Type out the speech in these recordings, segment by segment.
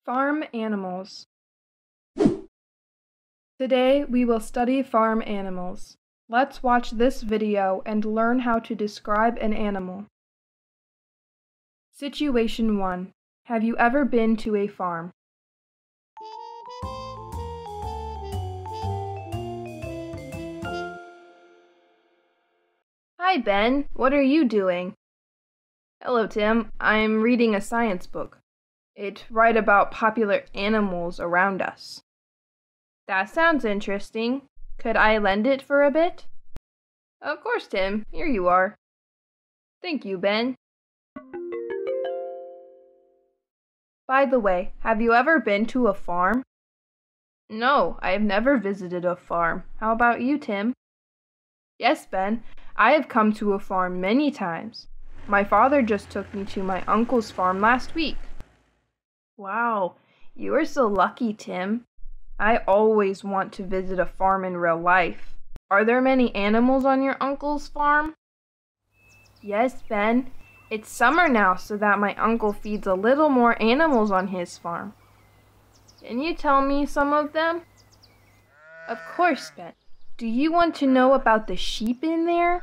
Farm animals. Today we will study farm animals. Let's watch this video and learn how to describe an animal. Situation 1. Have you ever been to a farm? Hi Ben, what are you doing? Hello Tim, I'm reading a science book. It's right about popular animals around us. That sounds interesting. Could I lend it for a bit? Of course, Tim. Here you are. Thank you, Ben. By the way, have you ever been to a farm? No, I've never visited a farm. How about you, Tim? Yes, Ben. I have come to a farm many times. My father just took me to my uncle's farm last week. Wow, you are so lucky, Tim. I always want to visit a farm in real life. Are there many animals on your uncle's farm? Yes, Ben. It's summer now, so that my uncle feeds a little more animals on his farm. Can you tell me some of them? Of course, Ben. Do you want to know about the sheep in there?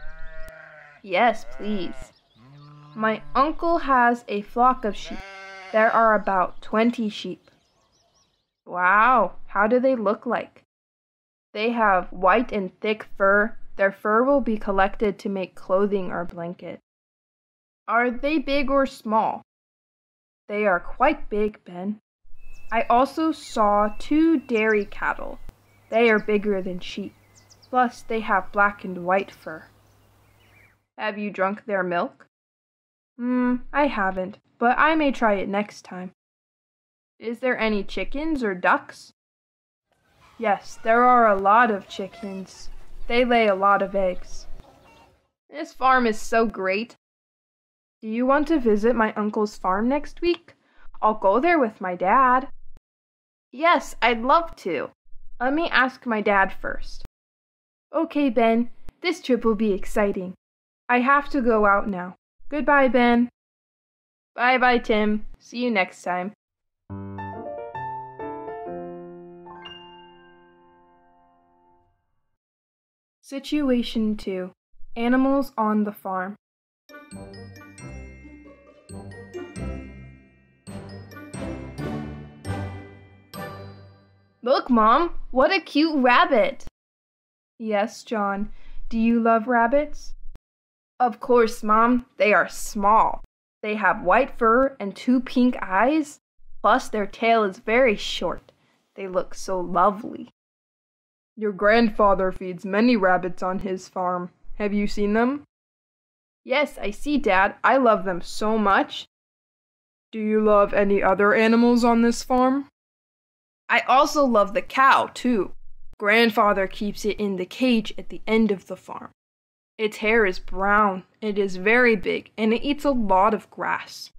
Yes, please. My uncle has a flock of sheep. There are about 20 sheep. Wow, how do they look like? They have white and thick fur. Their fur will be collected to make clothing or blanket. Are they big or small? They are quite big, Ben. I also saw 2 dairy cattle. They are bigger than sheep. Plus, they have black and white fur. Have you drunk their milk? I haven't, but I may try it next time. Is there any chickens or ducks? Yes, there are a lot of chickens. They lay a lot of eggs. This farm is so great. Do you want to visit my uncle's farm next week? I'll go there with my dad. Yes, I'd love to. Let me ask my dad first. Okay, Ben. This trip will be exciting. I have to go out now. Goodbye, Ben. Bye-bye, Tim. See you next time. Situation 2. Animals on the farm. Look, Mom, what a cute rabbit! Yes, John. Do you love rabbits? Of course, Mom. They are small. They have white fur and 2 pink eyes. Plus, their tail is very short. They look so lovely. Your grandfather feeds many rabbits on his farm. Have you seen them? Yes, I see, Dad. I love them so much. Do you love any other animals on this farm? I also love the cow, too. Grandfather keeps it in the cage at the end of the farm. Its hair is brown, it is very big, and it eats a lot of grass.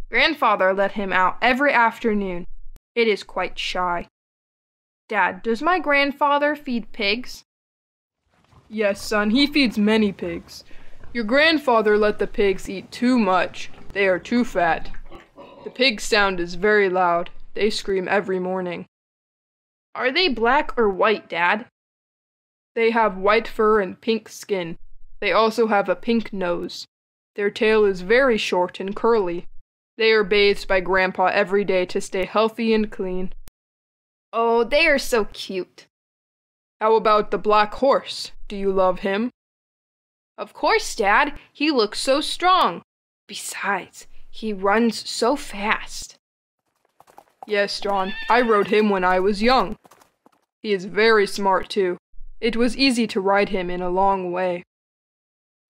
Grandfather let him out every afternoon. It is quite shy. Dad, does my grandfather feed pigs? Yes, son, he feeds many pigs. Your grandfather let the pigs eat too much. They are too fat. The pig's sound is very loud. They scream every morning. Are they black or white, Dad? They have white fur and pink skin. They also have a pink nose. Their tail is very short and curly. They are bathed by Grandpa every day to stay healthy and clean. Oh, they are so cute. How about the black horse? Do you love him? Of course, Dad. He looks so strong. Besides, he runs so fast. Yes, John. I rode him when I was young. He is very smart, too. It was easy to ride him in a long way.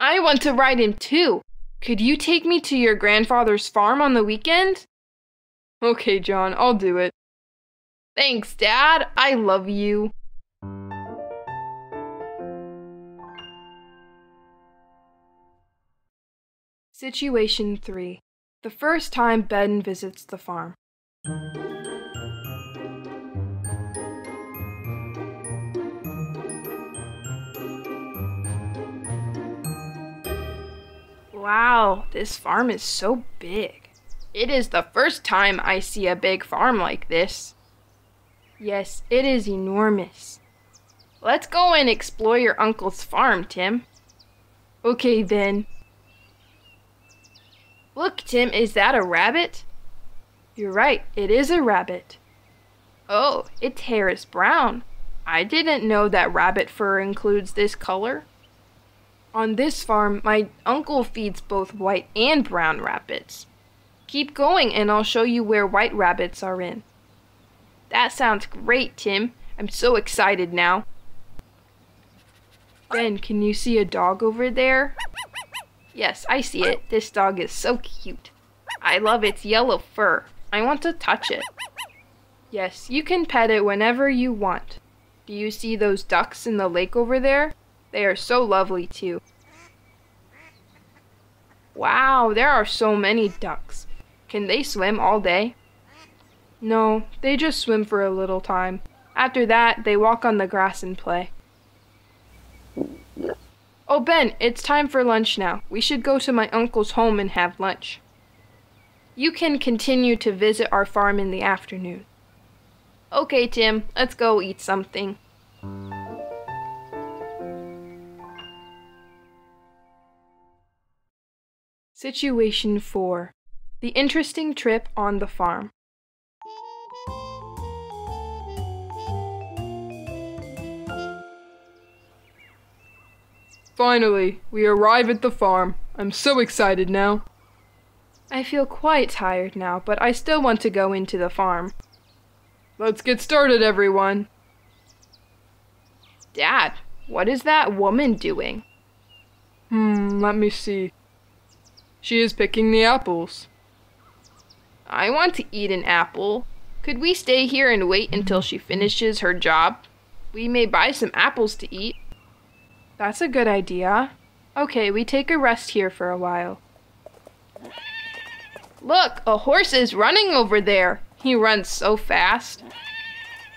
I want to ride him, too. Could you take me to your grandfather's farm on the weekend? Okay, John. I'll do it. Thanks, Dad. I love you. Situation 3. The first time Ben visits the farm. Wow, this farm is so big. It is the first time I see a big farm like this. Yes, it is enormous. Let's go and explore your uncle's farm, Tim. Okay, then. Look, Tim, is that a rabbit? You're right, it is a rabbit. Oh, its hair is brown. I didn't know that rabbit fur includes this color. On this farm, my uncle feeds both white and brown rabbits. Keep going and I'll show you where white rabbits are in. That sounds great, Tim. I'm so excited now. Ben, can you see a dog over there? Yes, I see it. This dog is so cute. I love its yellow fur. I want to touch it. Yes, you can pet it whenever you want. Do you see those ducks in the lake over there? They are so lovely too. Wow, there are so many ducks. Can they swim all day? No, they just swim for a little time. After that, they walk on the grass and play. Oh, Ben, it's time for lunch now. We should go to my uncle's home and have lunch. You can continue to visit our farm in the afternoon. Okay, Tim, let's go eat something. Situation 4. The interesting trip on the farm. Finally, we arrive at the farm. I'm so excited now. I feel quite tired now, but I still want to go into the farm. Let's get started, everyone. Dad, what is that woman doing? Let me see. She is picking the apples. I want to eat an apple. Could we stay here and wait until she finishes her job? We may buy some apples to eat. That's a good idea. Okay, we take a rest here for a while. Look, a horse is running over there. He runs so fast.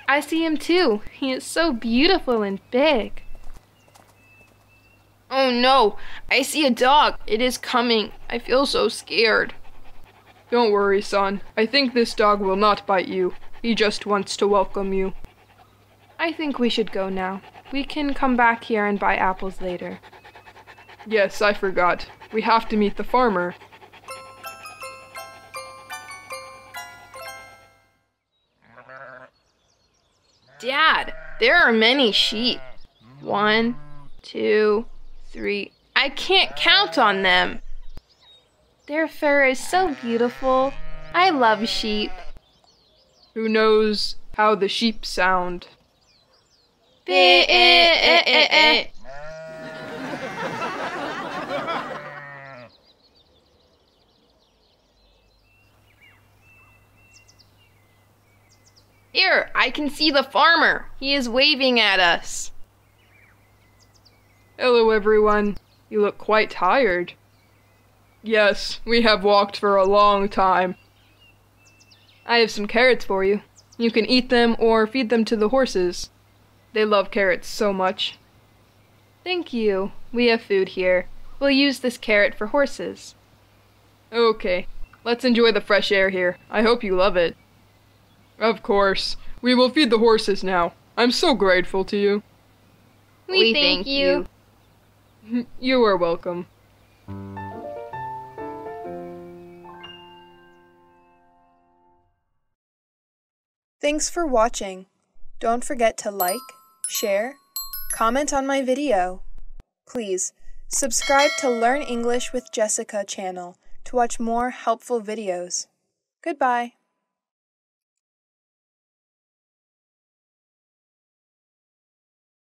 I see him too. He is so beautiful and big. Oh no, I see a dog. It is coming. I feel so scared. Don't worry, son. I think this dog will not bite you. He just wants to welcome you. I think we should go now. We can come back here and buy apples later. Yes, I forgot. We have to meet the farmer. Dad, there are many sheep. 1, 2, 3. I can't count on them. Their fur is so beautiful. I love sheep. Who knows how the sheep sound? Here, I can see the farmer. He is waving at us. Hello, everyone. You look quite tired. Yes, we have walked for a long time. I have some carrots for you. You can eat them or feed them to the horses. They love carrots so much. Thank you. We have food here. We'll use this carrot for horses. Okay, let's enjoy the fresh air here. I hope you love it. Of course. We will feed the horses now. I'm so grateful to you. We thank you. You are welcome. Thanks for watching. Don't forget to like, share, comment on my video. Please, subscribe to Learn English with Jessica channel to watch more helpful videos. Goodbye.